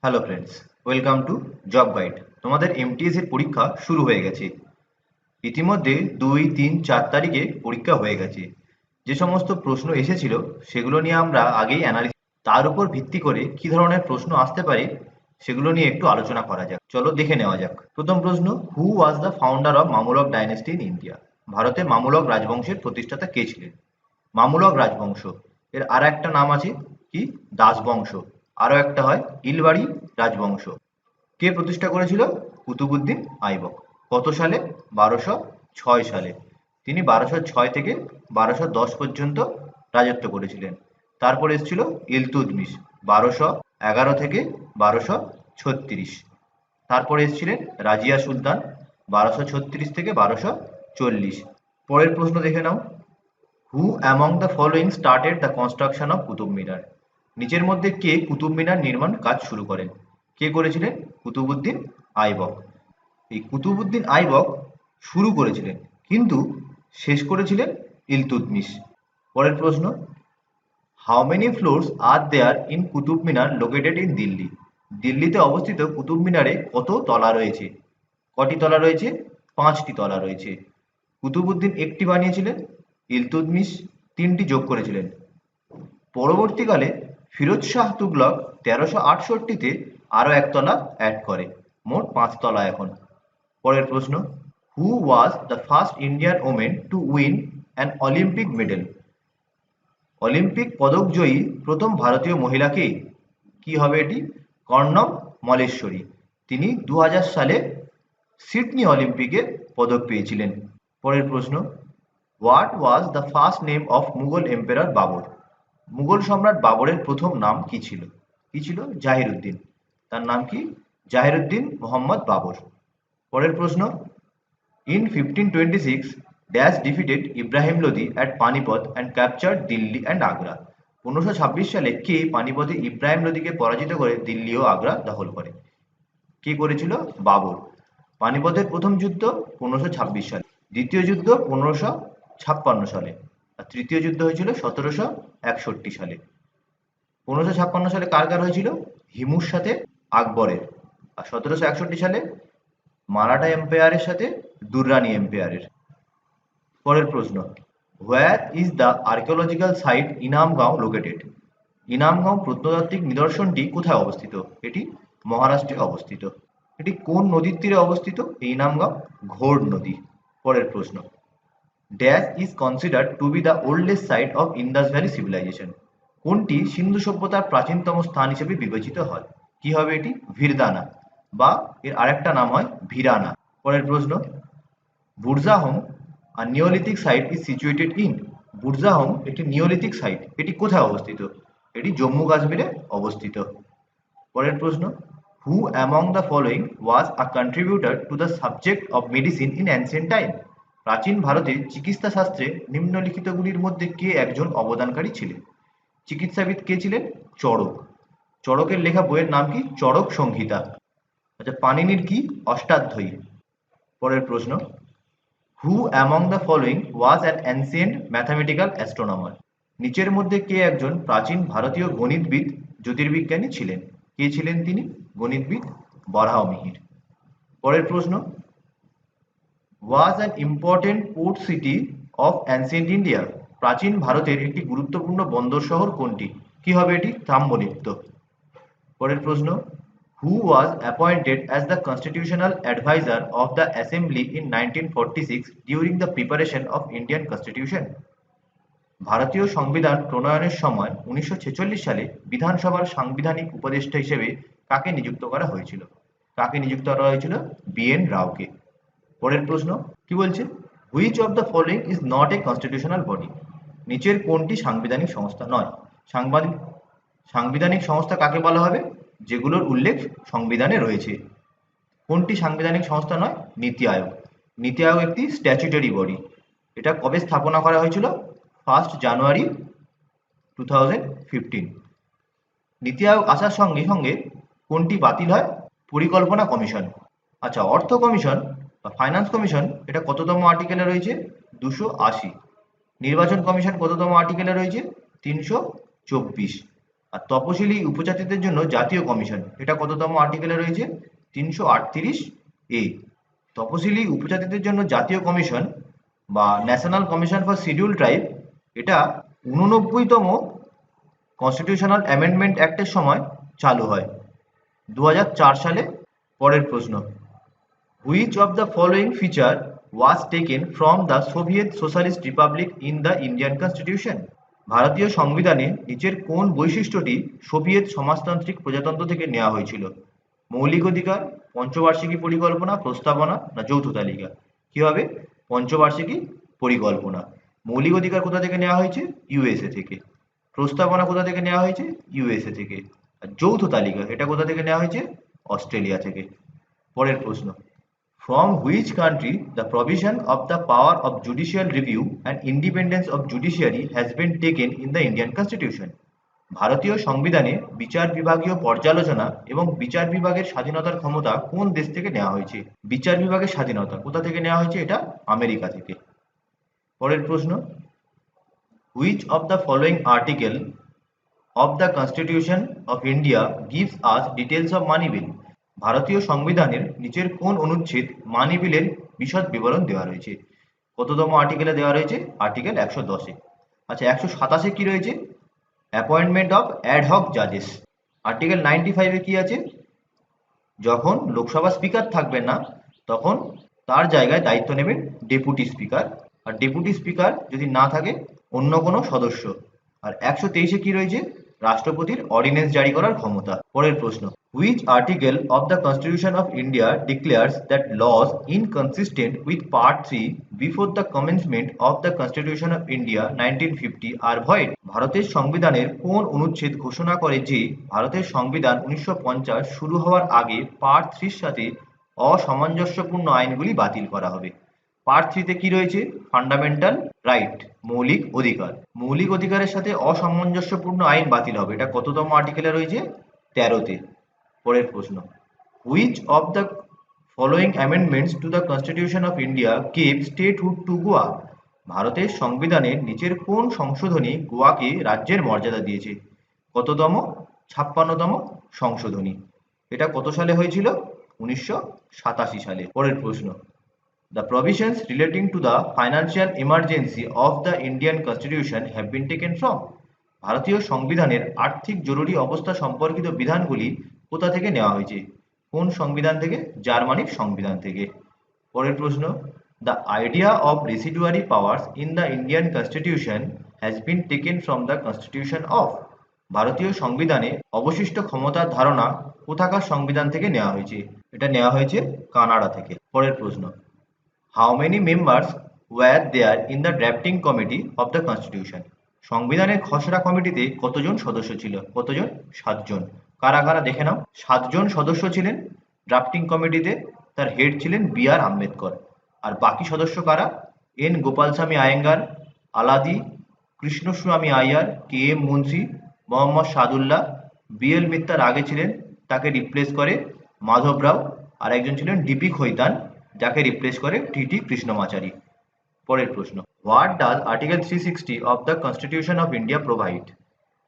Hello friends, welcome to job guide. তোমাদের MTS এর পরীক্ষা শুরু হয়ে গেছে। ইতিমধ্যে 2, 3, 4 তারিখে পরীক্ষা হয়ে গেছে। যে সমস্ত প্রশ্ন এসেছিল সেগুলো নিয়ে আমরা আগেই অ্যানালিসিস, তার উপর ভিত্তি করে কি ধরনের প্রশ্ন আসতে পারে সেগুলো নিয়ে একটু আলোচনা করা যাক। চলো দেখে নেওয়া যাক। প্রথম প্রশ্ন, who was the founder of Mamluk dynasty in India? ভারতে মামলক রাজবংশের প্রতিষ্ঠাতা কে ছিলেন? মামলক রাজবংশ এর আর একটা নাম আছে কি? দাসবংশ। আরো একটা হয় ইলবাড়ি রাজবংশ। কে প্রতিষ্ঠা করেছিল? কুতুবুদ্দিন আইবক। কত সালে? 1206 সালে। তিনি 1206 থেকে 1210 পর্যন্ত রাজত্ব করেছিলেন। তারপর এসেছিল ইলতুৎমিশ 1211 থেকে 1236। তারপরে এসেছিলেন রাজিয়া সুলতান 1236 থেকে 1240। পরের প্রশ্ন দেখে নাও। Who among the following started the construction of Qutub Minar? নিচের মধ্যে কে কুতুব মিনার নির্মাণ কাজ শুরু করেন? কে করেছিলেন? কুতুবুদ্দিন আইবক। এই কুতুবুদ্দিন আইবক শুরু করেছিলেন, কিন্তু শেষ করেছিলেন ইলতুৎমিশ। পরের প্রশ্ন, how many floors are there in Qutub Minar located in Delhi? দিল্লিতে অবস্থিত কুতুব মিনারে কত তলা রয়েছে? কটি তলা রয়েছে? 5টি তলা রয়েছে। কুতুবুদ্দিন একটি বানিয়েছিলেন, ইলতুৎমিশ 3টি যোগ করেছিলেন। পরবর্তীকালে ফিরোজ শাহ তুগলক 1368-তে আরও একতলা অ্যাড করে, মোট 5 তলা এখন। পরের প্রশ্ন, who was the first Indian women to win an Olympic medal? Olympic পদক জয়ী প্রথম ভারতীয় মহিলা কে? কি হবে এটি? কর্ণম মল্লেশ্বরী। তিনি 2000 সালে সিডনি অলিম্পিকে পদক পেয়েছিলেন। পরের প্রশ্ন, what was the first name of Mughal emperor Babur? Mughal সম্রাট বাবরের প্রথম নাম কি ছিল? কি ছিল? জাহিরুদ্দিন। তার নাম কি? জাহিরুদ্দিন মোহাম্মদ বাবর। পরের প্রশ্ন, in 1526 dash defeated Ibrahim Lodi at Panipat and captured Delhi and Agra? 1526 সালে কে পানিপথে ইব্রাহিম লোদিকে পরাজিত করে দিল্লি ও আগ্রা দখল করে? কে করেছিল? বাবর। পানিপথের প্রথম যুদ্ধ 1526 সালে, দ্বিতীয় যুদ্ধ 1556 সালে, আর তৃতীয় যুদ্ধ হয়েছিল 1761 সালে। 1556 সালে কার কার হয়েছিল? হিমুর সাথে আকবরের। আর 1761 সালে মারাঠা এম্পায়ারের সাথে দুররানি এম্পায়ারের। পরের প্রশ্ন, where is the archaeological site Inamgaon located? Inamgaon প্রত্নতাত্ত্বিক নিদর্শনটি কোথায় অবস্থিত? এটি মহারাষ্ট্রে অবস্থিত। এটি কোন নদীর তীরে অবস্থিত এই ইনামগাঁও? ঘোড় নদী। পরের প্রশ্ন, dash is considered to be the oldest site of Indus valley civilization? কোনটি সিন্ধু সভ্যতার প্রাচীনতম স্থান হিসেবে বিবেচিত হয়? কি হবে এটি? ভিরদানা, বা এর আরেকটা নাম হয় ভিরানা। পরের প্রশ্ন, বুরজাহোম আর neolithic site is situated in? Burzahom একটি নিওলিথিক সাইট, এটি কোথায় অবস্থিত? এটি জম্মু কাশ্মীরে অবস্থিত। পরের প্রশ্ন, who among the following was a contributor to the subject of medicine in ancient time? প্রাচীন ভারতে চিকিৎসা শাস্ত্রে নিম্নলিখিতগুলির মধ্যে কে একজন অবদানকারী ছিলেন? চিকিৎসাবিদ কে ছিলেন? চড়ক। চড়কের লেখা বইয়ের নাম কি? চড়ক সংহিতা। আচ্ছা, পাণিনির কি? অষ্টাধ্যায়ী। পরের প্রশ্ন, who among the following was an ancient mathematical astronomer? নিচের মধ্যে কে একজন প্রাচীন ভারতীয় গণিতবিদ জ্যোতির্বিজ্ঞানী ছিলেন? কে ছিলেন তিনি? গণিতবিদ বরাহমিহির। পরের প্রশ্ন, was an important port city of ancient India? প্রাচীন ভারতের একটি গুরুত্বপূর্ণ বন্দর শহর কোনটি? কি হবে এটি? তাম্রলিপ্ত। পরের প্রশ্ন, who was appointed as the constitutional adviser of the assembly in 1946 during the preparation of Indian constitution? ভারতীয় সংবিধান প্রণয়নের সময় 1946 সালে বিধানসভার সাংবিধানিক উপদেষ্টা হিসেবে কাকে নিযুক্ত করা হয়েছিল? কাকে নিযুক্ত করা হয়েছিল? বি.এন. রাওকে। পরের প্রশ্ন কি বলছে? Which of the following is not a constitutional body? নিচের কোনটি সাংবিধানিক সংস্থা নয়? সাংবিধানিক সংস্থা কাকে বলা হবে? যেগুলোর উল্লেখ সংবিধানে রয়েছে। কোনটি সাংবিধানিক সংস্থা নয়? নীতি আয়োগ। নীতি আয়োগ একটি স্ট্যাচুটরি বডি। এটা কবে স্থাপনা করা হয়েছিল? 1 জানুয়ারি 2015। নীতি আয়োগ আসার সঙ্গে সঙ্গে কোনটি বাতিল হয়? পরিকল্পনা কমিশন। আচ্ছা, অর্থ কমিশন বা ফাইন্যান্স কমিশন এটা কততম আর্টিকেলে রয়েছে? 280। নির্বাচন কমিশন কততম আর্টিকেলে রয়েছে? 324। আর তপশিলি উপজাতিদের জন্য জাতীয় কমিশন, এটা কততম আর্টিকেলে রয়েছে? 338A। তপশিলি উপজাতিদের জন্য জাতীয় কমিশন বা national commission for schedule tribe, এটা 89তম কনস্টিটিউশনাল অ্যামেন্ডমেন্ট অ্যাক্টের সময় চালু হয় 2004 সালে। পরের প্রশ্ন, which of the following feature was taken from the Soviet socialist Republic in the Indian constitution? ভারতীয় সংবিধানে নিচের কোন বৈশিষ্ট্যটি সোভিয়েত সমাজতান্ত্রিক প্রজাতন্ত্র থেকে নেওয়া হয়েছিল? মৌলিক অধিকার, পঞ্চবার্ষিকী পরিকল্পনা, প্রস্তাবনা না যৌথ তালিকা? কি হবে? পঞ্চবার্ষিকী পরিকল্পনা। মৌলিক অধিকার কোথা থেকে নেওয়া হয়েছে? ইউএসএ থেকে। প্রস্তাবনা কোথা থেকে নেওয়া হয়েছে? ইউএসএ থেকে। আর যৌথ তালিকা এটা কোথা থেকে নেওয়া হয়েছে? অস্ট্রেলিয়া থেকে। পরের প্রশ্ন, from which country the provision of the power of judicial review and independence of judiciary has been taken in the Indian Constitution? ভারতীয় সংবিধানে বিচার বিভাগীয় পর্যালোচনা এবং বিচার বিভাগের স্বাধীনতার ক্ষমতা কোন দেশ থেকে নেওয়া হয়েছে? বিচার বিভাগের স্বাধীনতা কোথা থেকে নেওয়া হয়েছে? এটা আমেরিকা থেকে। পরের প্রশ্ন, which of the following article of the Constitution of India gives us details of money bill? ভারতীয় সংবিধানের নিচের কোন অনুচ্ছেদ মানি বিলের বিশদ বিবরণ দেওয়া রয়েছে? কততম আর্টিকেলে দেওয়া রয়েছে? আর্টিকেল 110-এ। আচ্ছা, 127-এ কি রয়েছে? অ্যাপয়েন্টমেন্ট অফ অ্যাডহক জাজেস। আর্টিকেল 95-এ কি আছে? যখন লোকসভা স্পিকার থাকবেন না তখন তার জায়গায় দায়িত্ব নেবেন ডেপুটি স্পিকার, আর ডেপুটি স্পিকার যদি না থাকে অন্য কোনো সদস্য। আর 123-এ কি রয়েছে? রাষ্ট্রপতির অর্ডিন্যান্স জারি করার ক্ষমতা। পরের প্রশ্ন, which article of the Constitution of India declares that laws inconsistent with Part 3 before the commencement of the Constitution of India 1950 are void? ভারতের সংবিধানের কোন অনুচ্ছেদ ঘোষণা করে যে ভারতের সংবিধান 1950 শুরু হওয়ার আগে পার্ট 3-র সাথে অসামঞ্জস্যপূর্ণ আইনগুলি বাতিল করা হবে? পার্ট 3-তে কি রয়েছে? ফান্ডামেন্টাল রাইট, মৌলিক অধিকার। মৌলিক অধিকারের সাথে অসামঞ্জস্যপূর্ণ আইন বাতিল হবে, এটা কততম আর্টিকেলে রয়েছে? 13-তে। পরের প্রশ্ন, which of the following amendments to the constitution of India gave statehood to Goa? ভারতের সংবিধানের নিচের কোন সংশোধনী গোয়াকে রাজ্যের মর্যাদা দিয়েছে? কততম? 56তম সংশোধনী। এটা কত সালে হয়েছিল? 1987 সালে। পরের প্রশ্ন, the provisions relating to the financial emergency of the Indian Constitution have been taken from? ভারতীয় সংবিধানের আর্থিক জরুরি অবস্থা সম্পর্কিত বিধানগুলি কোথা থেকে নেওয়া হয়েছে? কোন সংবিধান থেকে? জার্মানির সংবিধান থেকে। পরের প্রশ্ন, the idea of residuary powers in the Indian Constitution has been taken from the Constitution of? ভারতীয় সংবিধানে অবশিষ্ট ক্ষমতার ধারণা কোথাকার সংবিধান থেকে নেওয়া হয়েছে? এটা নেওয়া হয়েছে কানাডা থেকে। পরের প্রশ্ন, how many members were there in the drafting committee of the constitution? সংবিধানের খসড়া কমিটিতে কতজন সদস্য ছিল? কতজন? 7 জন। কারা কারা দেখে নাও। 7 জন সদস্য ছিলেন ড্রাফটিং কমিটিতে, তার হেড ছিলেন বি.আর. আম্বেদকর। আর বাকি সদস্য কারা? N Gopalaswami Ayyangar, Alladi Krishnaswami Iyer, K M Munshi, Mohammad Saadulla, B L. Mitter আগে ছিলেন, তাকে রিপ্লেস করে মাধব রাও, আর একজন ছিলেন ডিপি খৈতান, যাকে রিপ্লেস করে টি.টি. কৃষ্ণমাচারী। পরের প্রশ্ন, what does article 360 of the constitution of India provide?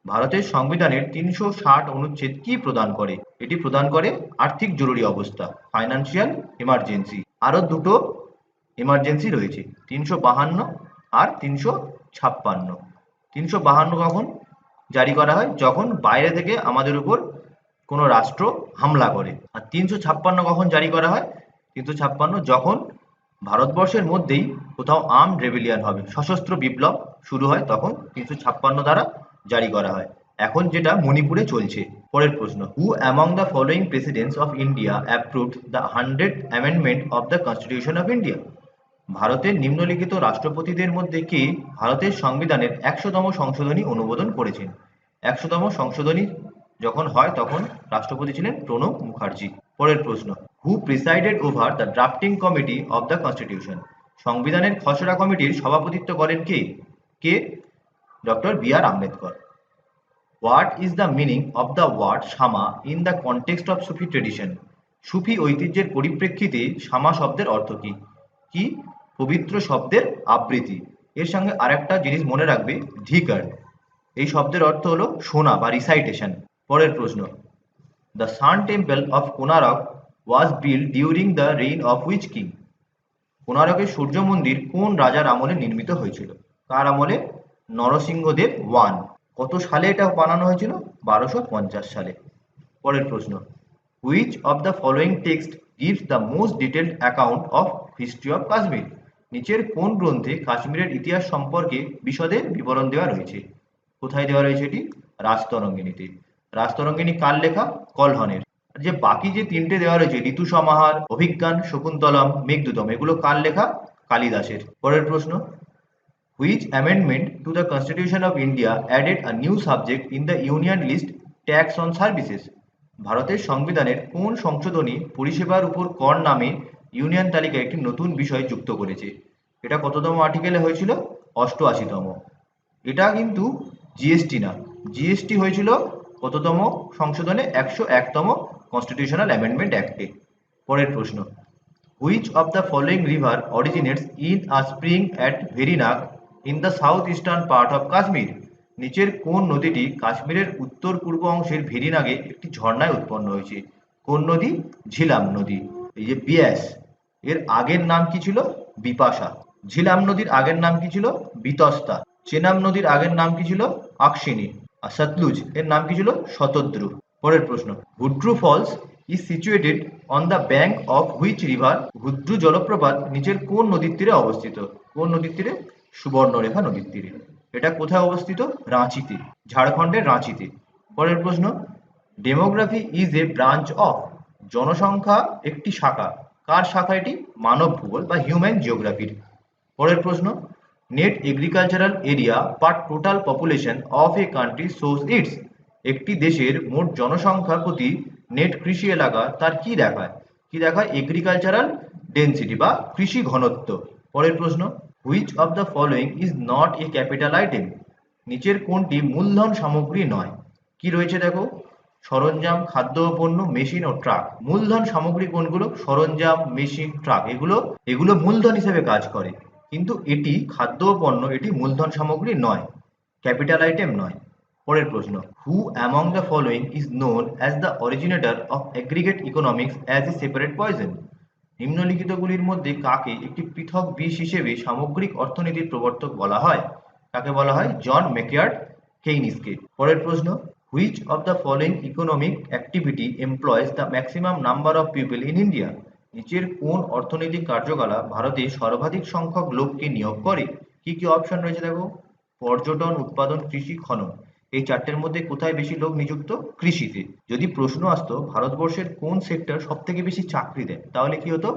ভারতের সংবিধানের 360 অনুচ্ছেদ কি প্রদান করে? এটি প্রদান করে আর্থিক জরুরি অবস্থা, ফাইন্যান্সিয়াল এমার্জেন্সি। আরো দুটো এমার্জেন্সি রয়েছে, 352 আর 356। 352 কখন জারি করা হয়? যখন বাইরে থেকে আমাদের উপর কোনো রাষ্ট্র হামলা করে। আর 356 কখন জারি করা হয়? 356 যখন ভারতবর্ষের মধ্যেই কোথাও আর্মড রেবেলিয়ন হবে, সশস্ত্র বিপ্লব শুরু হয়, তখন 356 দ্বারা জারি করা হয়। এখন যেটা মণিপুরে চলছে। পরের প্রশ্ন, who among the following presidents of India approved the 100th amendment of the constitution of India? ভারতের নিম্নলিখিত রাষ্ট্রপতিদের মধ্যে কে ভারতের সংবিধানের 100তম সংশোধনী অনুমোদন করেছেন? 100তম সংশোধনী যখন হয় তখন রাষ্ট্রপতি ছিলেন প্রণব মুখার্জি। পরের প্রশ্ন, who presided over the drafting committee of the constitution? সংবিধানের খসড়া কমিটির সভাপতিত্ব করেন কে? কে? Doctor B R. Ambedkar. What is the meaning of the word sama in the context of Sufi tradition? Sufi ঐতিহ্যের পরিপ্রেক্ষিতে শামা শব্দের অর্থ কি? কি? পবিত্র শব্দের আবৃত্তি। এর সঙ্গে আরেকটা জিনিস মনে রাখবে, ধিকার। এই শব্দের অর্থ হলো শোনা বা রিসাইটেশন। পরের প্রশ্ন, the sun temple of Konark was build during the reign of which king? কোনারকের সূর্য মন্দির কোন রাজার আমলে নির্মিত হয়েছিল? কার আমলে? নরসিংহদেব ওয়ান। কত সালে এটা বানানো হয়েছিল? 1250 সালে। পরের প্রশ্ন, which of the following text gives the most detailed account of history of Kashmir? নিচের কোন গ্রন্থে কাশ্মীরের ইতিহাস সম্পর্কে বিশদে বিবরণ দেওয়া রয়েছে? কোথায় দেওয়া রয়েছে এটি? রাজতরঙ্গিনীতে। রাজতরঙ্গিনী কার লেখা? কলহনের। আর যে বাকি যে তিনটে দেওয়া রয়েছে, ঋতু সমাহার, অভিজ্ঞান, শকুন্তলম, মেঘদূতম, এগুলো কার লেখা? কালিদাসের। পরের প্রশ্ন, which amendment to the Constitution of India added a new subject in the Union list, tax on services? ভারতের সংবিধানের কোন সংশোধনী পরিষেবার উপর কর নামে ইউনিয়ন তালিকায় একটি নতুন বিষয় যুক্ত করেছে? এটা কততম আর্টিকেলে হয়েছিল? 88তম। এটা কিন্তু জিএসটি না, জিএসটি হয়েছিল কততম সংশোধনে? 101তম কনস্টিটিউশনাল অ্যামেন্ডমেন্ট অ্যাক্টে। পরের প্রশ্ন, which of the following river originates in a spring at Verinag in the southeastern part of Kashmir? নিচের কোন নদীটি কাশ্মীরের উত্তর পূর্ব অংশের ভেরিনাগে একটি ঝর্ণায় উৎপন্ন হয়েছে? কোন নদী? ঝিলাম নদী। এই যে বিয়াস, এর আগের নাম কি ছিল? বিপাশা। ঝিলাম নদীর আগের নাম কি ছিল? বিতস্তা। চেনাব নদীর আগের নাম কি ছিল? আকশিনী। আর সতলুজ এর নাম কি ছিল? শতদ্রু। পরের প্রশ্ন, Hundru falls is situated on the bank of which river? Hundru জলপ্রপাত নিচের কোন নদীর তীরে অবস্থিত? কোন নদীর তীরে? সুবর্ণরেখা নদীর তীরে। এটা কোথায় অবস্থিত? রাঁচিতে, ঝাড়খণ্ডের রাঁচিতে। পরের প্রশ্ন, demography is a branch of? জনসংখ্যা একটি শাখা। কার শাখা এটি? মানব ভূগোল বা হিউম্যান জিওগ্রাফির। পরের প্রশ্ন, net agricultural area per total population of a country shows it's? একটি দেশের মোট জনসংখ্যা প্রতি নেট কৃষি এলাকা তার কি দেখায়? কি দেখায়? এগ্রিকালচারাল ডেন্সিটি বা কৃষি ঘনত্ব। পরের প্রশ্ন, which of the following is not a capital item? নিচের কোনটি মূলধন সামগ্রী নয়? কি রয়েছে দেখো, সরঞ্জাম, খাদ্য পণ্য, মেশিন ও ট্রাক। মূলধন সামগ্রী কোনগুলো? সরঞ্জাম, মেশিন, ট্রাক। এগুলো এগুলো মূলধন হিসেবে কাজ করে, কিন্তু এটি খাদ্য পণ্য, এটি মূলধন সামগ্রী নয়, ক্যাপিটাল আইটেম নয়। পরের প্রশ্ন, who among the following is known as the originator of aggregate economics as a separate poison? নিম্নলিখিতগুলির মধ্যে কাকে একটি পৃথক বিষ হিসেবে সামগ্রিক অর্থনীতির প্রবর্তক বলা হয়? কাকে বলা হয়? জন মেকিয়ার্ড কেইনিসকে। পরের প্রশ্ন, which of the following economic activity employees the maximum number of people in India? নিচের কোন অর্থনৈতিক কার্যকলাপ ভারতে সর্বাধিক সংখ্যক লোককে নিয়োগ করে? কি কি অপশন রয়েছে দেখো, পর্যটন, উৎপাদন, কৃষি, খনন। এই চারটের মধ্যে কোথায় বেশি লোক নিযুক্ত? কৃষিতে। যদি প্রশ্ন আসতো ভারতবর্ষের কোন সেক্টর সব থেকে বেশি চাকরি দেয়, তাহলে কি হতো?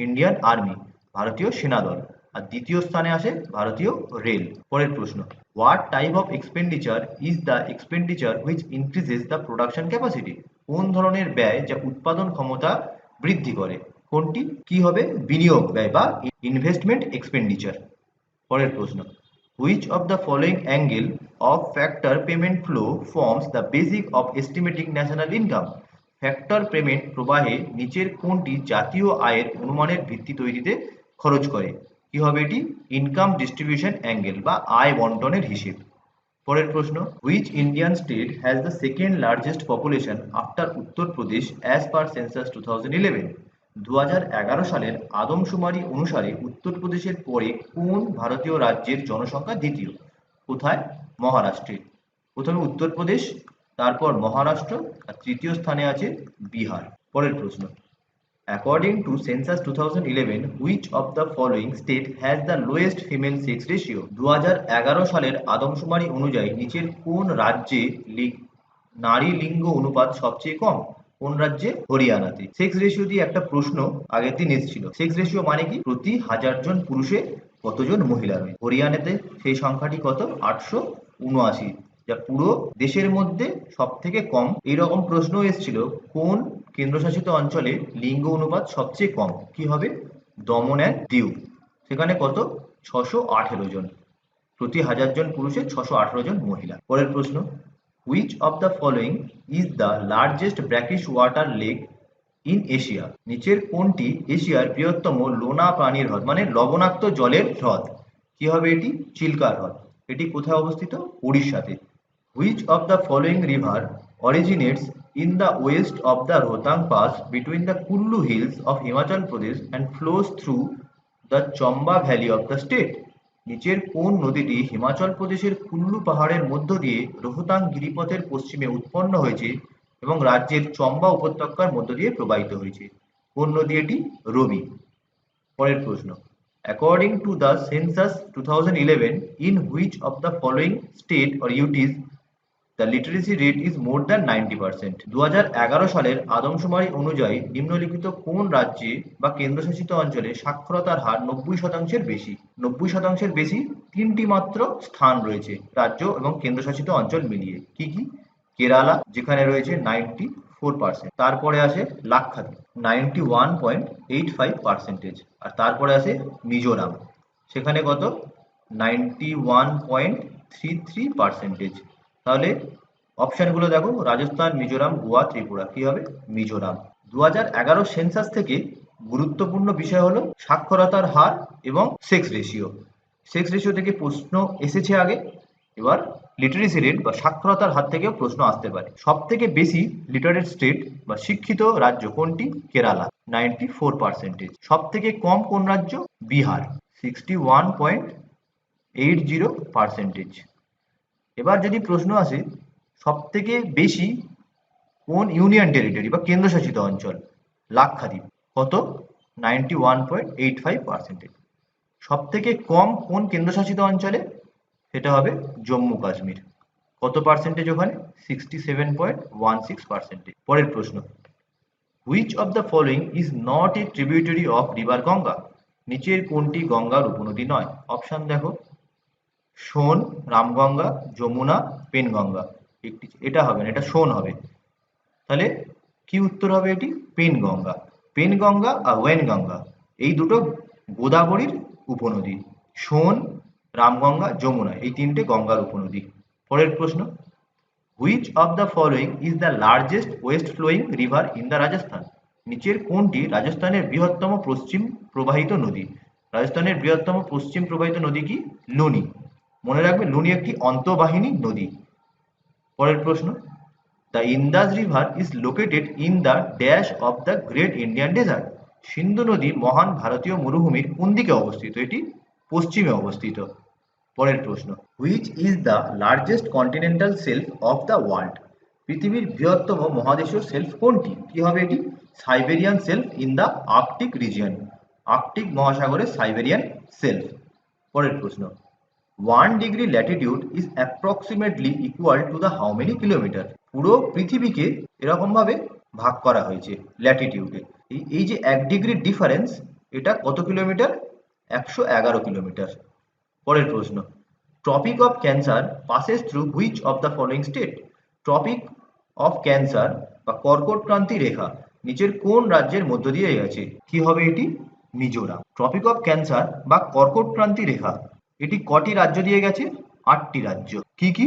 ইন্ডিয়ান আর্মি, ভারতীয় সেনাদল। আর দ্বিতীয় স্থানে আসে ভারতীয় রেল। পরের প্রশ্ন, what type of expenditure is the expenditure which increases the production capacity? কোন ধরনের ব্যয় যা উৎপাদন ক্ষমতা বৃদ্ধি করে? কোনটি? কি হবে? বিনিয়োগ ব্যয় বা ইনভেস্টমেন্ট এক্সপেন্ডিচার। পরের প্রশ্ন, which of the following angle of factor payment flow forms the basic of estimating national income? Factor payment প্রবাহে নিচের কোনটি জাতীয় আয়ের অনুমানের ভিত্তি তৈরিতে খরচ করে? কি হবে এটি? ইনকাম ডিস্ট্রিবিউশন অ্যাঙ্গেল বা আয় বন্টনের হিসেব। পরের প্রশ্ন, which Indian state has the second largest population after Uttar Pradesh as per census 2011? 2011 সালের আদমশুমারি অনুসারে উত্তরপ্রদেশের পরে কোন ভারতীয় রাজ্যের জনসংখ্যা দ্বিতীয়? কোথায়? মহারাষ্ট্রে। প্রথমে উত্তরপ্রদেশ, তারপর মহারাষ্ট্র, আর তৃতীয় স্থানে আছে বিহার। পরের প্রশ্ন, according to census 2011, which of the following state has the lowest female sex ratio? 2011 সালের আদমশুমারি অনুযায়ী নিচের কোন রাজ্যে নারী লিঙ্গ অনুপাত সবচেয়ে কম? কোন রাজ্যে? হরিয়ানাতে। সেক্স রেশিও দিয়ে একটা প্রশ্ন আগের দিন এসেছিল। সেক্স রেশিও মানে কি? প্রতি 1000 জন পুরুষে কতজন মহিলা রয়েছে। হরিয়ানাতে সেই সংখ্যাটি কত? 879, যা পুরো দেশের মধ্যে সব থেকে কম। এইরকম প্রশ্ন এসেছিল, কোন কেন্দ্রশাসিত অঞ্চলে লিঙ্গ অনুপাত সবচেয়ে কম? কি হবে? দমন অ্যান্ড দিউ। সেখানে কত? 618 জন, প্রতি 1000 জন পুরুষে 618 জন মহিলা। পরের প্রশ্ন, which of the following is the largest brackish water lake in Asia? নিচের কোনটি এশিয়ার বৃহত্তম লোনা প্রাণীর হ্রদ, মানে লবণাক্ত জলের হ্রদ? কি হবে এটি? চিল্কা হ্রদ। এটি কোথায় অবস্থিত? উড়িষ্যাতে। Which of the following river originates in the west of the Rohtang Pass between the Kullu hills of Himachal Pradesh and flows through the Chamba Valley of the state? নিচের কোন নদীটি হিমাচল প্রদেশের কুল্লু পাহাড়ের মধ্য দিয়ে রোহতাং গিরিপথের পশ্চিমে উৎপন্ন হয়েছে এবং রাজ্যের চম্বা উপত্যকার মধ্য দিয়ে প্রবাহিত হয়েছে? কোন নদী এটি? রবি। পরের প্রশ্ন, according to the census 2011, in which of the following state or UTs the literacy rate is more than 90%? 2011 সালের আদমশুমারি অনুযায়ী নিম্নলিখিত কোন রাজ্যে বা কেন্দ্রশাসিত অঞ্চলে সাক্ষরতার হার 90%-এর বেশি? 90%-এর বেশি তিনটি মাত্র স্থান রয়েছে রাজ্য এবং কেন্দ্রশাসিত অঞ্চল মিলিয়ে। কি কি? কেরালা, যেখানে রয়েছে 94%, তারপরে আসে লাক্ষাদ্বীপ 91.85%, আর তারপরে আসে মিজোরাম, সেখানে কত? 91.33%। তাহলে অপশনগুলো দেখো, রাজস্থান, মিজোরাম, গোয়া, ত্রিপুরা। কি হবে? মিজোরাম। 2011 সেন্সাস থেকে গুরুত্বপূর্ণ বিষয় হলো সাক্ষরতার হার এবং সেক্স রেশিও। সেক্স রেশিও থেকে প্রশ্ন এসেছে আগে, এবার লিটারেসি রেট বা সাক্ষরতার হার থেকেও প্রশ্ন আসতে পারে। সব থেকে বেশি লিটারেট স্টেট বা শিক্ষিত রাজ্য কোনটি? কেরালা, 94%। সব থেকে কম কোন রাজ্য? বিহার, 61.80%। এবার যদি প্রশ্ন আসে সব থেকে বেশি কোন ইউনিয়ন টেরিটরি বা কেন্দ্রশাসিত অঞ্চল? লাক্ষাদ্বীপ, কত? 91.85%। সব থেকে কম কোন কেন্দ্রশাসিত অঞ্চলে? সেটা হবে জম্মু কাশ্মীর, কত পার্সেন্টেজ ওখানে? 67.16%। পরের প্রশ্ন, which of the following is not a tributary of river Ganga? নিচের কোনটি গঙ্গার উপনদী নয়? অপশন দেখো, সোন, রামগঙ্গা, যমুনা, পেনগঙ্গা। এটা হবে না, এটা সোন হবে। তাহলে কি উত্তর হবে? এটি পেনগঙ্গা। পেনগঙ্গা আর ওয়েনগঙ্গা এই দুটো গোদাবরীর উপনদী। সোন, রামগঙ্গা, যমুনা এই তিনটে গঙ্গার উপনদী। পরের প্রশ্ন, which of the following is the largest west flowing river in the Rajasthan? নিচের কোনটি রাজস্থানের বৃহত্তম পশ্চিম প্রবাহিত নদী? রাজস্থানের বৃহত্তম পশ্চিম প্রবাহিত নদী কি? লুনি। মনে রাখবে, লুনি একটি অন্তঃবাহিনী নদী। পরের প্রশ্ন, the Indus river is located in the dash of the great Indian desert? Sindhu নদী মহান ভারতীয় মরুভূমির কোন দিকে অবস্থিত? এটি পশ্চিমে অবস্থিত। পরের প্রশ্ন, which is the largest continental self of the world? পৃথিবীর বৃহত্তম মহাদেশীয় সেলফ কোনটি? কি হবে এটি? Siberian self in the Arctic region, Arctic মহাসাগরের সাইবেরিয়ান সেলফ। পরের প্রশ্ন, 1 degree Latitude is approximately equal to the how many kilometre? পুরো পৃথিবীকে এরকম ভাবে ভাগ করা হয়েছে ল্যাটিটিউডে। এই যে 1 ডিগ্রির ডিফারেন্স, এটা কত কিলোমিটার? 111 কিলোমিটার। পরের প্রশ্ন, tropic of cancer passes through which of the following state? Tropic of cancer বা কর্কটক্রান্তি রেখা নিচের কোন রাজ্যের মধ্য দিয়ে গেছে? কি হবে এটি? মিজোরাম। ট্রপিক অফ ক্যান্সার বা কর্কটক্রান্তি রেখা এটি কটি রাজ্য দিয়ে গেছে? 8টি রাজ্য। কি কি?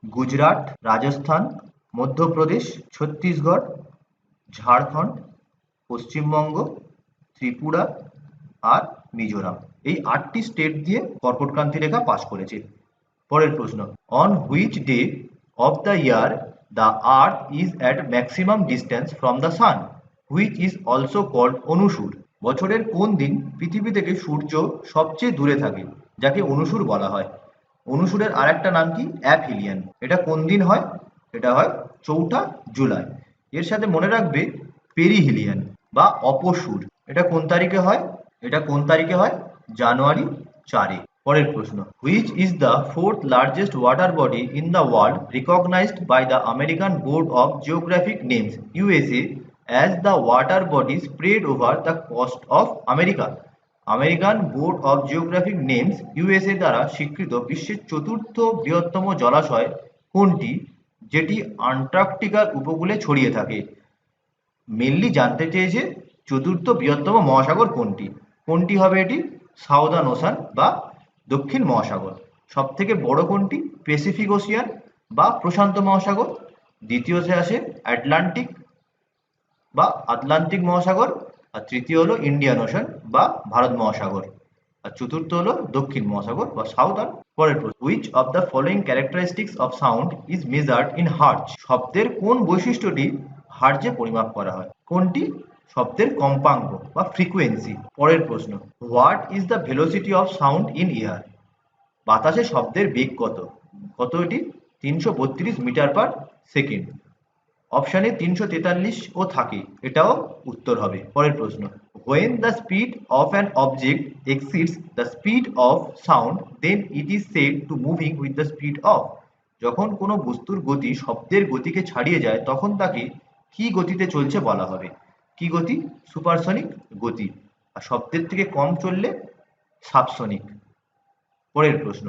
গুজরাট, রাজস্থান, মধ্যপ্রদেশ, ছত্তিশগড়, ঝাড়খণ্ড, পশ্চিমবঙ্গ, ত্রিপুরা আর মিজোরাম। এই 8টি স্টেট দিয়ে কর্কটক্রান্তি রেখা পাস করেছে। পরের প্রশ্ন, on which day of the year the earth is at maximum distance from the sun, which is also called অনুসুর? বছরের কোন দিন পৃথিবী থেকে সূর্য সবচেয়ে দূরে থাকে, যাকে অনুসুর বলা হয়? অনুসুরের আরেকটা নাম কি? অ্যাফিলিয়ান। এটা কোন দিন হয়? এটা হয় 4ঠা জুলাই। এর সাথে মনে রাখবে পেরিহিলিয়ান বা অপসুর, এটা কোন তারিখে হয়? এটা কোন তারিখে হয়? জানুয়ারি 4-এ। পরের প্রশ্ন, which is the fourth largest water body in the world recognized by the American board of geographic names USA as the water body spread over the coast of America? American board of geographic names USA দ্বারা স্বীকৃত বিশ্বের চতুর্থ বৃহত্তম জলাশয় কোনটি, যেটি আন্টার্কটিকার উপকূলে ছড়িয়ে থাকে? মেনলি জানতে চেয়েছে চতুর্থ বৃহত্তম মহাসাগর কোনটি। কোনটি হবে এটি? সাউদার্ন ওশান বা দক্ষিণ মহাসাগর। সব থেকে বড় কোনটি? প্যাসিফিক ওশিয়ান বা প্রশান্ত মহাসাগর। দ্বিতীয়তে আসে আটলান্টিক বা আটলান্টিক মহাসাগর, আর তৃতীয় হলো ইন্ডিয়ান ওশান বা ভারত মহাসাগর। আর চতুর্থ হলো দক্ষিণ মহাসাগর বা সাউদার্ন। পরের প্রশ্ন, which of the following characteristics of sound is measured in hertz? শব্দের কোন বৈশিষ্ট্যটি হার্টজে পরিমাপ করা হয়? কোনটি? শব্দের কম্পাঙ্ক বা ফ্রিকোয়েন্সি। পরের প্রশ্ন, what is the velocity of sound in air? বাতাসে শব্দের বেগ কত? কত এটি? 332 মিটার পার সেকেন্ড। অপশানে 343 ও থাকে, এটাও উত্তর হবে। পরের প্রশ্ন, when the speed of an object exceeds the speed of sound then it is said to moving with the speed of। যখন কোনো বস্তুর গতি শব্দের গতিকে ছাড়িয়ে যায় তখন তাকে কি গতিতে চলছে বলা হবে? কি গতি? সুপারসনিক গতি। আর শব্দের থেকে কম চললে সাবসনিক। পরের প্রশ্ন,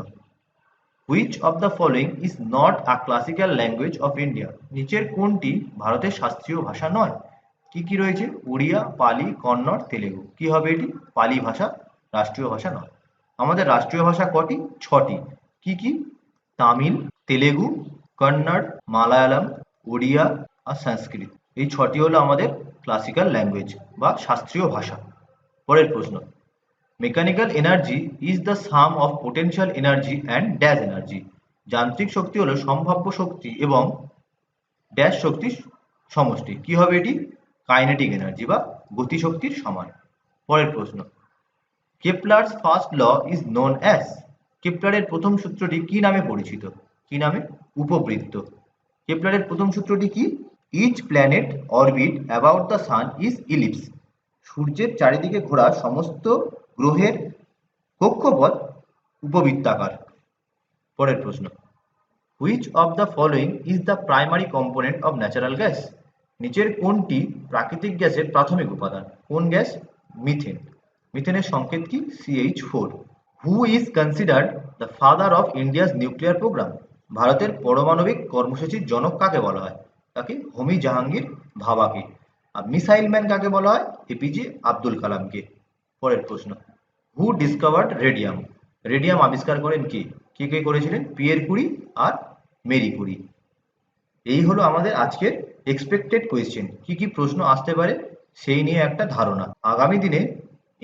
which of the following is not a classical language of India? নিচের কোনটি ভারতের শাস্ত্রীয় ভাষা নয়? কি কি রয়েছে? উড়িয়া, পালি, কন্নড়, তেলেগু। কি হবে এটি? পালি ভাষা রাষ্ট্রীয় ভাষা নয়। আমাদের রাষ্ট্রীয় ভাষা কটি? 6টি। কি কি? তামিল, তেলেগু, কন্নড়, মালায়ালাম, ওড়িয়া আর সংস্কৃত। এই 6টি হলো আমাদের ক্লাসিক্যাল ল্যাঙ্গুয়েজ বা শাস্ত্রীয় ভাষা। পরের প্রশ্ন, mechanical energy is the some of potential energy and dash energy. যান্ত্রিক শক্তি হলো সম্ভাব্য শক্তি এবং ড্যাশ শক্তির সমষ্টি। কি হবে এটি? কাইনেটিক এনার্জি বা গতিশক্তির সমান। পরের প্রশ্ন, Kepler's first law is known as. কেপলারের প্রথম সূত্রটি কি নামে পরিচিত? কি নামে? উপবৃত্ত। কেপলারের প্রথম সূত্রটি কি? Each planet orbit about the sun is ellipse. সূর্যের চারিদিকে ঘোরা সমস্ত গ্রহের কক্ষপথ উপবৃত্তাকার। পরের প্রশ্ন, which of the following is the primary component of natural gas? নিচের কোনটি প্রাকৃতিক গ্যাসের প্রাথমিক উপাদান? কোন গ্যাস? মিথেন। মিথেনের সংকেত কি? CH4। Who is considered the father of India's nuclear programme? ভারতের পারমাণবিক কর্মসূচির জনক কাকে বলা হয়? তাকে হোমি জাহাঙ্গীর ভাবাকে। আর মিসাইল ম্যান কাকে বলা হয়? APJ আব্দুল কালামকে। পরের প্রশ্ন, হু ডিসকভার্ড রেডিয়াম? রেডিয়াম আবিষ্কার করেন কে? কে কে করেছিলেন? পিয়ের কুরি আর মেরি কুরি। এই হলো আমাদের আজকের এক্সপেক্টেড কোয়েশ্চেন। কি কি প্রশ্ন আসতে পারে সেই নিয়ে একটা ধারণা। আগামী দিনে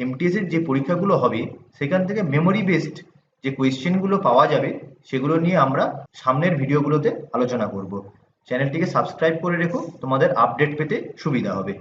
MTS এর যে পরীক্ষাগুলো হবে সেখান থেকে মেমোরি বেসড যে কোয়েশ্চেনগুলো পাওয়া যাবে সেগুলো নিয়ে আমরা সামনের ভিডিওগুলোতে আলোচনা করব। চ্যানেলটিকে সাবস্ক্রাইব করে রেখো, তোমাদের আপডেট পেতে সুবিধা হবে।